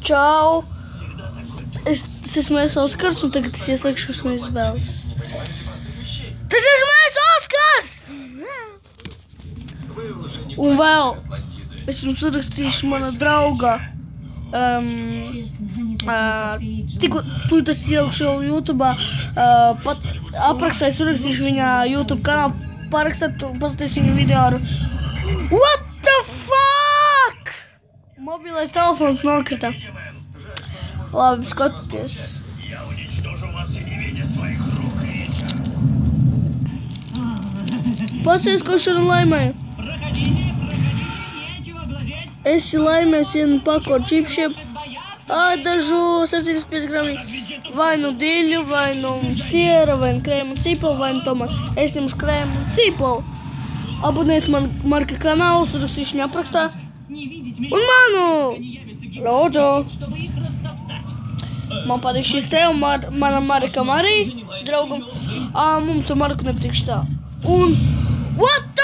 Čau! Es esmu Oskars, un tagad es ieslēgšu šīs bēles. Tas esmu Oskars! Un vēl es jums uzrakstīšu mana drauga. Tikko tas ielikšu jau YouTube'ā, pat aprakstā es uzrakstīšu viņa YouTube kanālu, parakstāt, paskaties viņa video ar What the fuck? Mobilais telefons nokrita. Labi, skatieties. Pasties, ko šodien laimēju. Esi laimējis vienu paku ar čipšiem. Dažu 75 grami. Vai nu diļu, vai nu siera, vai nu krēmu un cipoli, vai nu tomātu. Es ņemšu krēmu un cipoli. Abonēt man Marka kanālu, uzrakstīšu viņa aprakstā. Un manu! Lūdzu! Man patīk šis te, un manam Marikam arī, draugam. Mums ar Marku nepatīk šitā. Un... What?